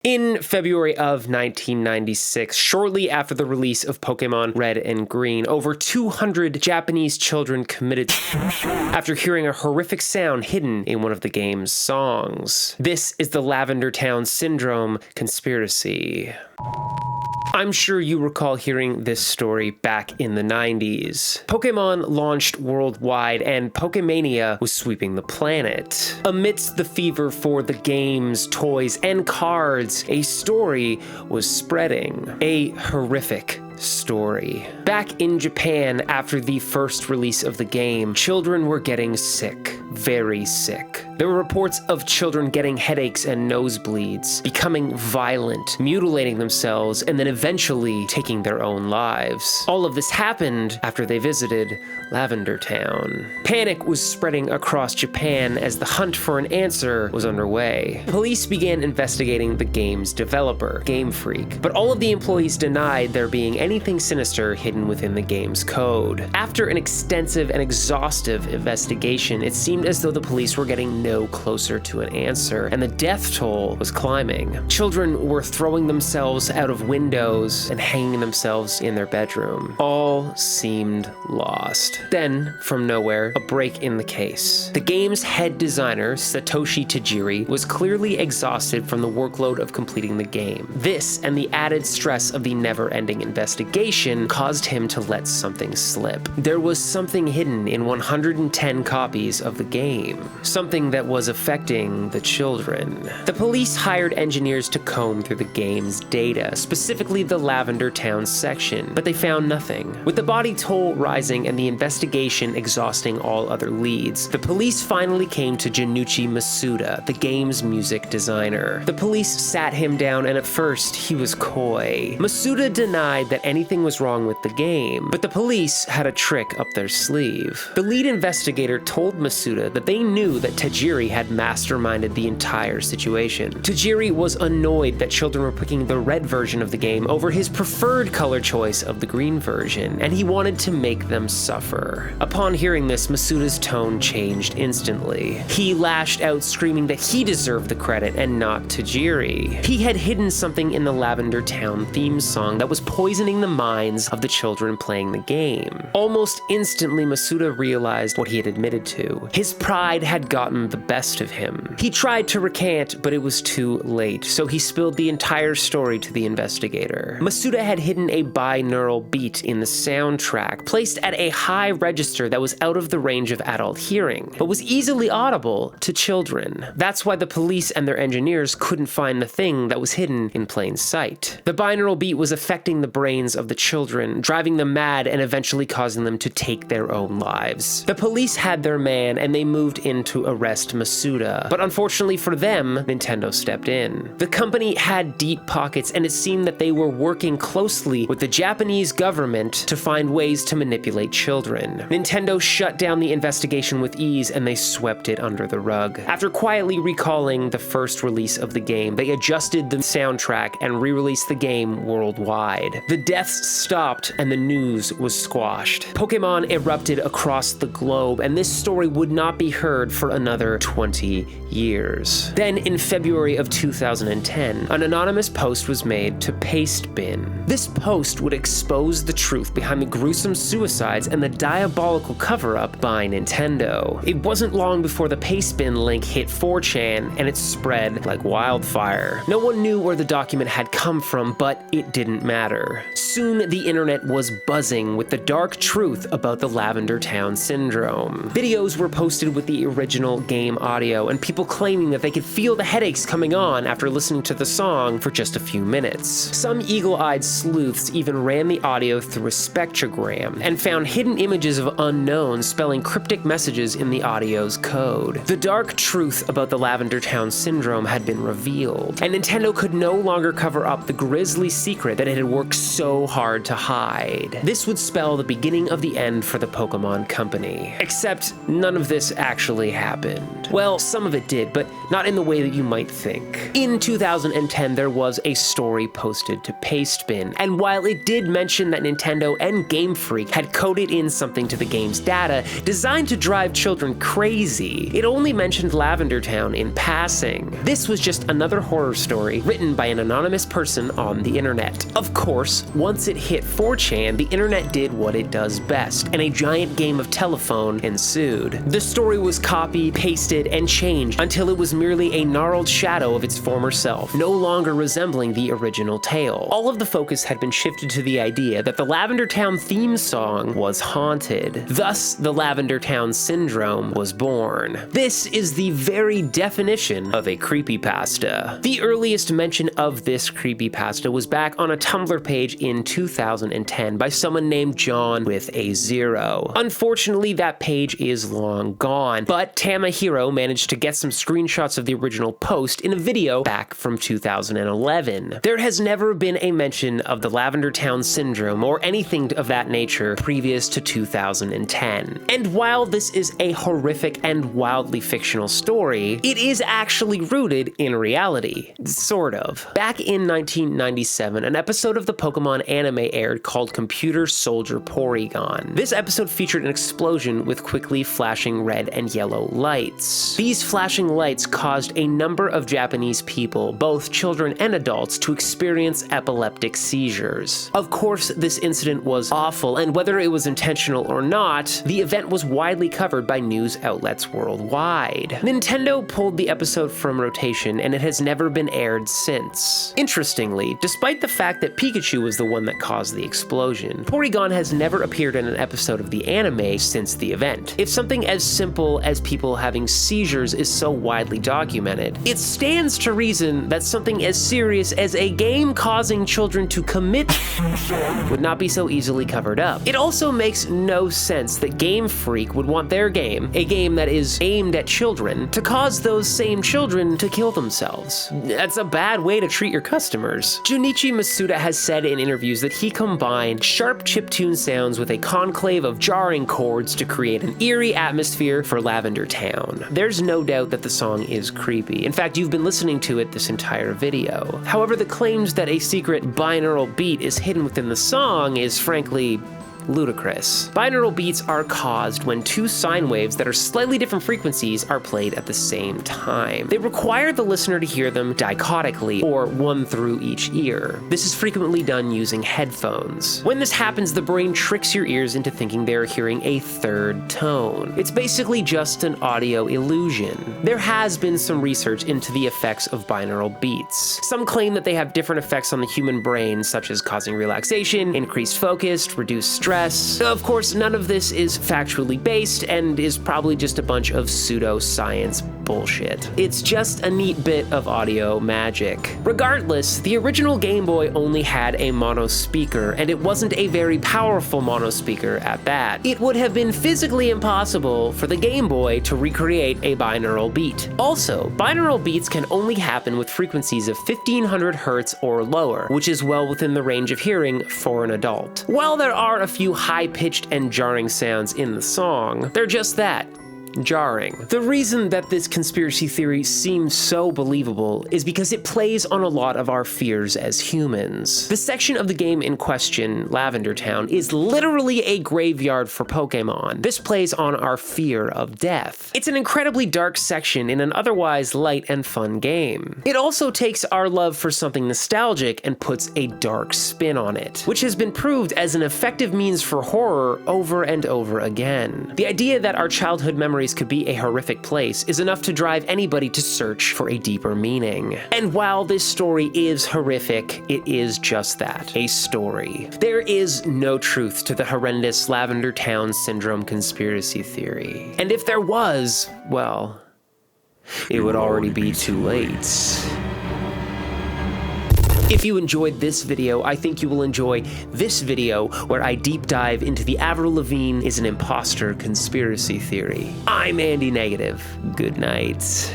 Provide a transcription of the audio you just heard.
In February of 1996, shortly after the release of Pokemon Red and Green, over 200 Japanese children committed after hearing a horrific sound hidden in one of the game's songs. This is the Lavender Town Syndrome conspiracy. I'm sure you recall hearing this story back in the 90s. Pokemon launched worldwide and Pokemania was sweeping the planet. Amidst the fever for the games, toys, and cards, a story was spreading. A horrific story. Back in Japan, after the first release of the game, children were getting sick. Very sick. There were reports of children getting headaches and nosebleeds, becoming violent, mutilating themselves, and then eventually taking their own lives. All of this happened after they visited Lavender Town. Panic was spreading across Japan as the hunt for an answer was underway. Police began investigating the game's developer, Game Freak, but all of the employees denied there being anything sinister hidden within the game's code. After an extensive and exhaustive investigation, it seemed as though the police were getting no closer to an answer, and the death toll was climbing. Children were throwing themselves out of windows and hanging themselves in their bedroom. All seemed lost. Then, from nowhere, a break in the case. The game's head designer, Satoshi Tajiri, was clearly exhausted from the workload of completing the game. This, and the added stress of the never-ending investigation, caused him to let something slip. There was something hidden in 110 copies of the game. Something that was affecting the children. The police hired engineers to comb through the game's data, specifically the Lavender Town section, but they found nothing. With the body toll rising and the investigation exhausting all other leads, the police finally came to Junichi Masuda, the game's music designer. The police sat him down, and at first he was coy. Masuda denied that anything was wrong with the game, but the police had a trick up their sleeve. The lead investigator told Masuda that they knew that Tajiri had masterminded the entire situation. Tajiri was annoyed that children were picking the red version of the game over his preferred color choice of the green version, and he wanted to make them suffer. Upon hearing this, Masuda's tone changed instantly. He lashed out, screaming that he deserved the credit and not Tajiri. He had hidden something in the Lavender Town theme song that was poisoning the minds of the children playing the game. Almost instantly, Masuda realized what he had admitted to. His pride had gotten the best of him. He tried to recant, but it was too late, so he spilled the entire story to the investigator. Masuda had hidden a binaural beat in the soundtrack, placed at a high register that was out of the range of adult hearing, but was easily audible to children. That's why the police and their engineers couldn't find the thing that was hidden in plain sight. The binaural beat was affecting the brains of the children, driving them mad and eventually causing them to take their own lives. The police had their man, and they moved in to arrest Masuda, but unfortunately for them, Nintendo stepped in. The company had deep pockets, and it seemed that they were working closely with the Japanese government to find ways to manipulate children. Nintendo shut down the investigation with ease, and they swept it under the rug. After quietly recalling the first release of the game, they adjusted the soundtrack and re-released the game worldwide. The deaths stopped, and the news was squashed. Pokemon erupted across the globe, and this story would not be heard for another 20 years. Then, in February of 2010, an anonymous post was made to Pastebin. This post would expose the truth behind the gruesome suicides and the diabolical cover-up by Nintendo. It wasn't long before the Pastebin link hit 4chan, and it spread like wildfire. No one knew where the document had come from, but it didn't matter. Soon, the internet was buzzing with the dark truth about the Lavender Town Syndrome. Videos were posted with the original game audio, and people claiming that they could feel the headaches coming on after listening to the song for just a few minutes. Some eagle-eyed sleuths even ran the audio through a spectrogram and found hidden images of unknowns spelling cryptic messages in the audio's code. The dark truth about the Lavender Town Syndrome had been revealed, and Nintendo could no longer cover up the grisly secret that it had worked so so hard to hide. This would spell the beginning of the end for the Pokemon Company. Except none of this actually happened. Well, some of it did, but not in the way that you might think. In 2010, there was a story posted to Pastebin, and while it did mention that Nintendo and Game Freak had coded in something to the game's data designed to drive children crazy, it only mentioned Lavender Town in passing. This was just another horror story written by an anonymous person on the internet. Of course, once it hit 4chan, the internet did what it does best, and a giant game of telephone ensued. The story was copied, pasted, and changed until it was merely a gnarled shadow of its former self, no longer resembling the original tale. All of the focus had been shifted to the idea that the Lavender Town theme song was haunted. Thus, the Lavender Town Syndrome was born. This is the very definition of a creepypasta. The earliest mention of this creepypasta was back on a Tumblr page in 2010 by someone named John with a 0. Unfortunately, that page is long gone, but Tamahiro managed to get some screenshots of the original post in a video back from 2011. There has never been a mention of the Lavender Town Syndrome or anything of that nature previous to 2010. And while this is a horrific and wildly fictional story, it is actually rooted in reality. Sort of. Back in 1997, an episode of the Pokemon anime aired called Computer Soldier Porygon. This episode featured an explosion with quickly flashing red and yellow lights. These flashing lights caused a number of Japanese people, both children and adults, to experience epileptic seizures. Of course, this incident was awful, and whether it was intentional or not, the event was widely covered by news outlets worldwide. Nintendo pulled the episode from rotation, and it has never been aired since. Interestingly, despite the fact that Pikachu was the one that caused the explosion, Porygon has never appeared in an episode of the anime since the event. If something as simple as people having seizures is so widely documented, it stands to reason that something as serious as a game causing children to commit would not be so easily covered up. It also makes no sense that Game Freak would want their game, a game that is aimed at children, to cause those same children to kill themselves. That's a bad way to treat your customers. Junichi Masuda has said in interviews that he combined sharp chiptune sounds with a conclave of jarring chords to create an eerie atmosphere for Lavender Town. There's no doubt that the song is creepy. In fact, you've been listening to it this entire video. However, the claims that a secret binaural beat is hidden within the song is frankly ludicrous. Binaural beats are caused when two sine waves that are slightly different frequencies are played at the same time. They require the listener to hear them dichotically, or one through each ear. This is frequently done using headphones. When this happens, the brain tricks your ears into thinking they're hearing a third tone. It's basically just an audio illusion. There has been some research into the effects of binaural beats. Some claim that they have different effects on the human brain, such as causing relaxation, increased focus, reduced stress. Of course, none of this is factually based and is probably just a bunch of pseudoscience bullshit. It's just a neat bit of audio magic. Regardless, the original Game Boy only had a mono speaker, and it wasn't a very powerful mono speaker at that. It would have been physically impossible for the Game Boy to recreate a binaural beat. Also, binaural beats can only happen with frequencies of 1500 Hz or lower, which is well within the range of hearing for an adult. While there are a few high-pitched and jarring sounds in the song, they're just that. Jarring. The reason that this conspiracy theory seems so believable is because it plays on a lot of our fears as humans. The section of the game in question, Lavender Town, is literally a graveyard for Pokemon. This plays on our fear of death. It's an incredibly dark section in an otherwise light and fun game. It also takes our love for something nostalgic and puts a dark spin on it, which has been proved as an effective means for horror over and over again. The idea that our childhood memories could be a horrific place is enough to drive anybody to search for a deeper meaning. And while this story is horrific, it is just that, a story. There is no truth to the horrendous Lavender Town Syndrome conspiracy theory. And if there was, well, it would already be too late. If you enjoyed this video, I think you will enjoy this video where I deep dive into the Avril Lavigne is an imposter conspiracy theory. I'm Andy Negative. Good night.